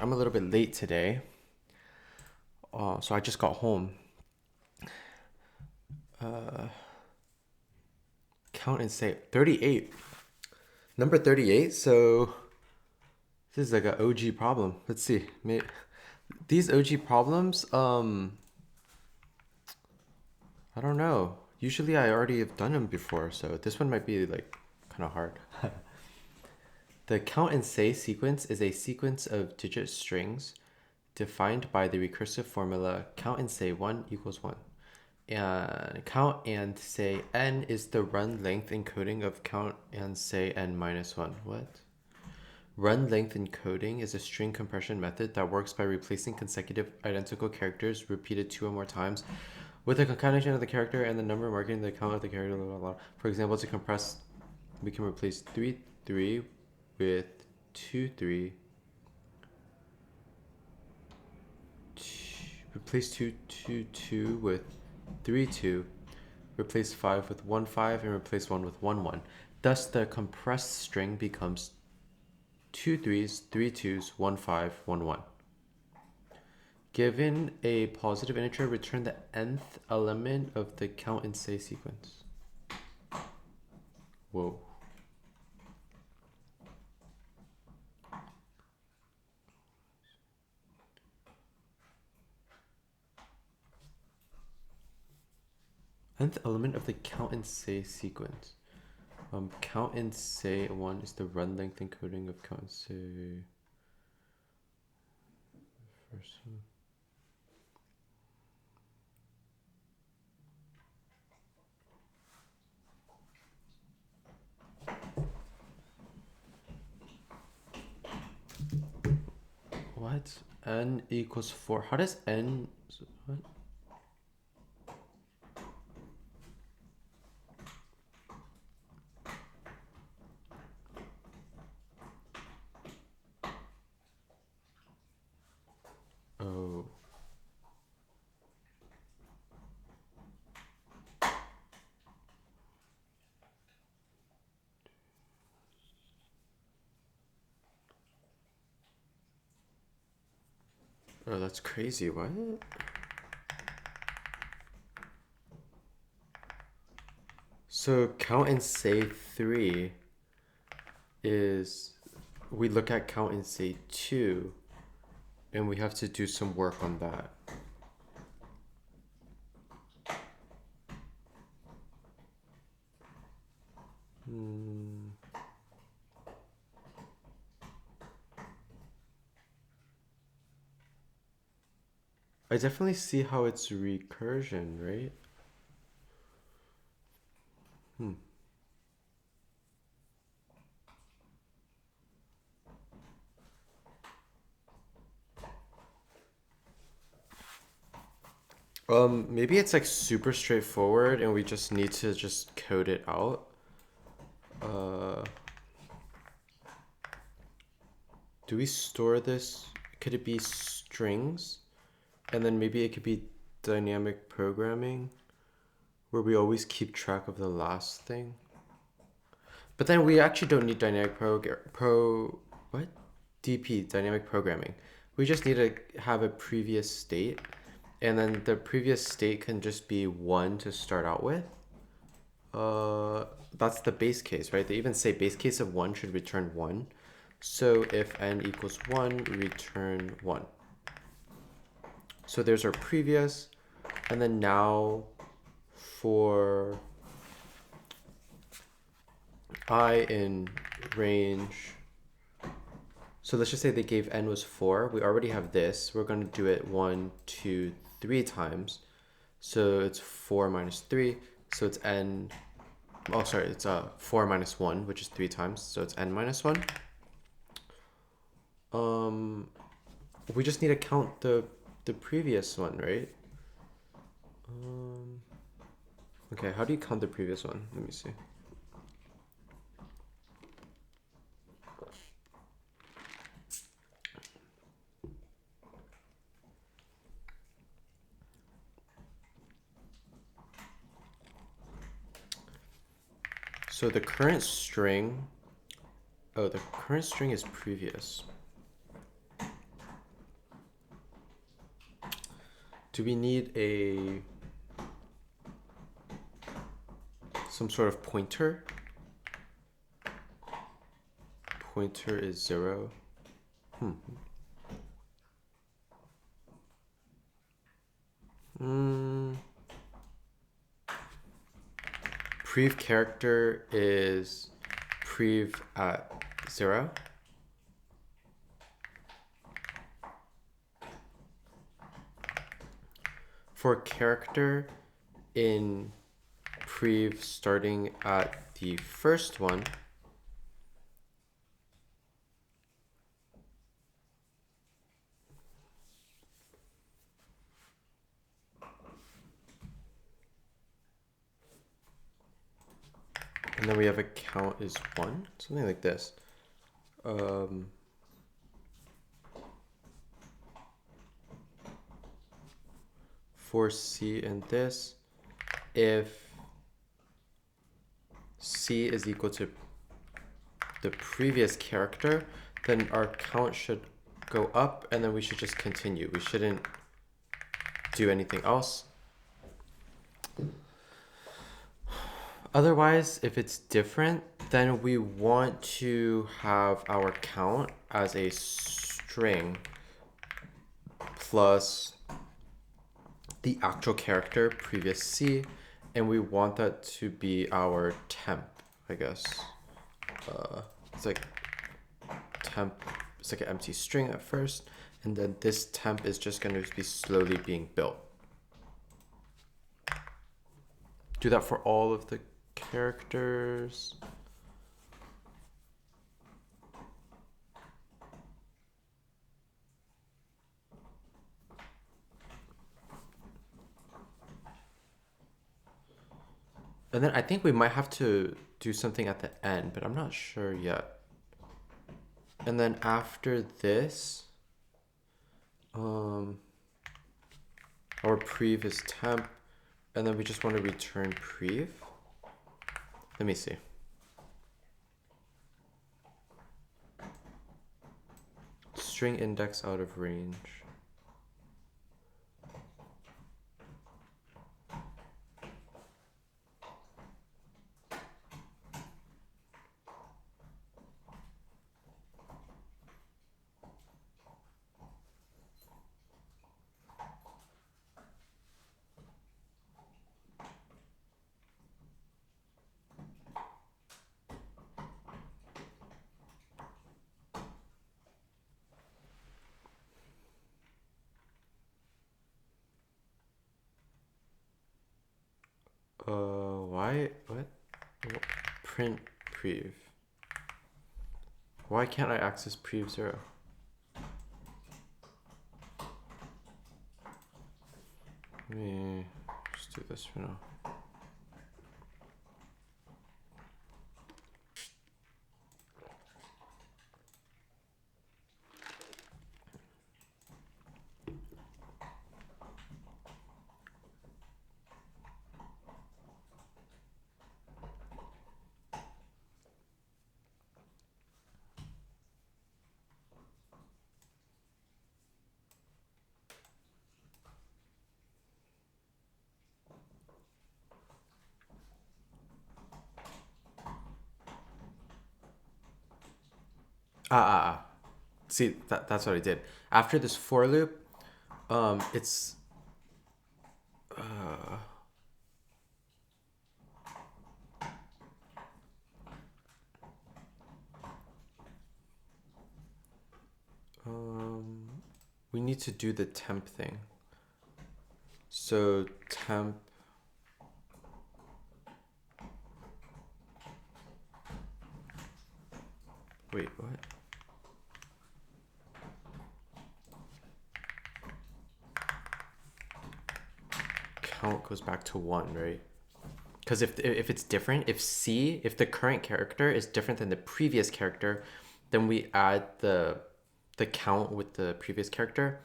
I'm a little bit late today, so I just got home. Count and say 38. Number 38, so this is like an OG problem. Let's see. These OG problems, I don't know. Usually I already have done them before, so this one might be like kind of hard. The count and say sequence is a sequence of digit strings defined by the recursive formula count and say 1 equals 1. And count and say n is the run length encoding of count and say n minus 1. What? Run length encoding is a string compression method that works by replacing consecutive identical characters repeated 2 or more times with a concatenation of the character and the number marking the count of the character. Blah, blah, blah. For example, to compress, we can replace 3 3 with 2 3. Replace 2 2 2 with 3 2. Replace 5 with 1 5 and replace 1 with 1 1. Thus, the compressed string becomes 2 3s, 3 2s, 1 5, 1 1. Given a positive integer, return the nth element of the count and say sequence. Whoa. Nth element of the count and say sequence. Count and say 1 is the run length encoding of count and say. First one. What? N equals 4. How does n... What? Oh. Oh, that's crazy. What? So count and say 3 is... We look at count and say 2 and we have to do some work on that. I definitely see how it's recursion, right? Maybe it's like super straightforward and we just need to just code it out. Do we store this? Could it be strings? And then maybe it could be dynamic programming where we always keep track of the last thing. But then we actually don't need dynamic what? DP, dynamic programming. We just need to have a previous state, and then the previous state can just be 1 to start out with. That's the base case, right? They even say base case of 1 should return 1. So if n equals 1, return 1. So there's our previous, and then now for I in range. So let's just say they gave n was 4. We already have this. We're going to do it 1, 2, 3 times. So it's 4 minus 3. So it's n. Oh, sorry. It's 4 minus 1, which is 3 times. So it's n minus 1. We just need to count the previous one, right? Okay, how do you count the previous one? Let me see. So the current string... Oh, the current string is previous. do we need some sort of pointer? Pointer is 0. Prev character is prev at 0. For character in prev starting at the first one, and then we have a count is 1, something like this. For C and this, if C is equal to the previous character, then our count should go up, and then we should just continue. We shouldn't do anything else. Otherwise, if it's different, then we want to have our count as a string plus the actual character, previous C, and we want that to be our temp, I guess. It's like temp, it's like an empty string at first, and then this temp is just going to be slowly being built. Do that for all of the characters. And then I think we might have to do something at the end, but I'm not sure yet. And then after this, our prev is temp, and then we just want to return prev. Let me see. String index out of range. What? Print prev. Why can't I access prev 0? Let me just do this for now. See, that's what I did. After this for loop, it's we need to do the temp thing. So temp wait, what? Count goes back to 1, right? Because if it's different, if the current character is different than the previous character, then we add the count with the previous character.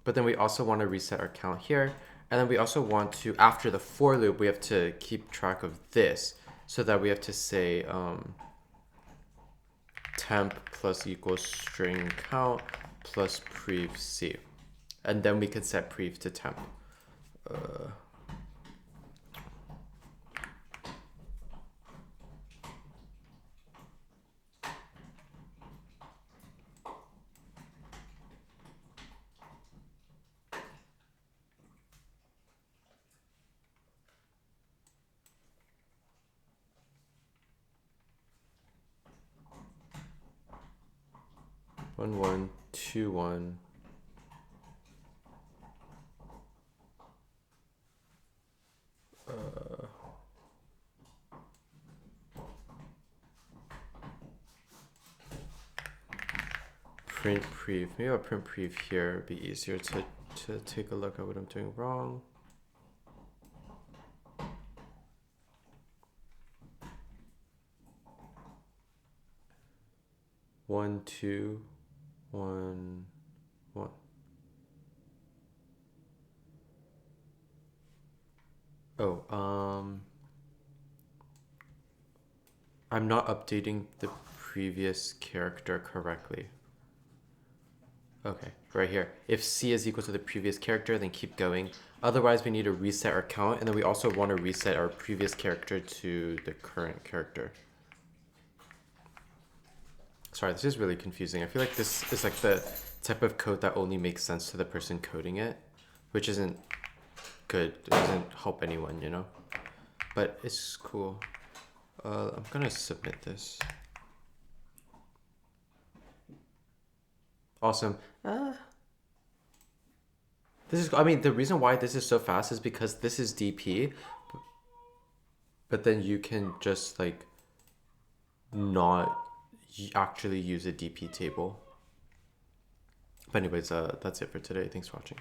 But then we also want to reset our count here. And then we also want to, after the for loop, we have to keep track of this. So that we have to say temp plus equals string count plus prev C. And then we can set prev to temp. 1, 1, 2, 1. Print prev. Maybe I'll print prev here. It'd be easier to take a look at what I'm doing wrong. One, two, one, one. Oh, I'm not updating the previous character correctly. Okay, right here. If C is equal to the previous character, then keep going. Otherwise, we need to reset our count, and then we also want to reset our previous character to the current character. Sorry, this is really confusing. I feel like this is like the type of code that only makes sense to the person coding it, which isn't good. It doesn't help anyone, you know? But it's cool. I'm gonna submit this. Awesome. This is, I mean, the reason why this is so fast is because this is DP, but then you can just like not actually use a DP table. But anyways, that's it for today. Thanks for watching.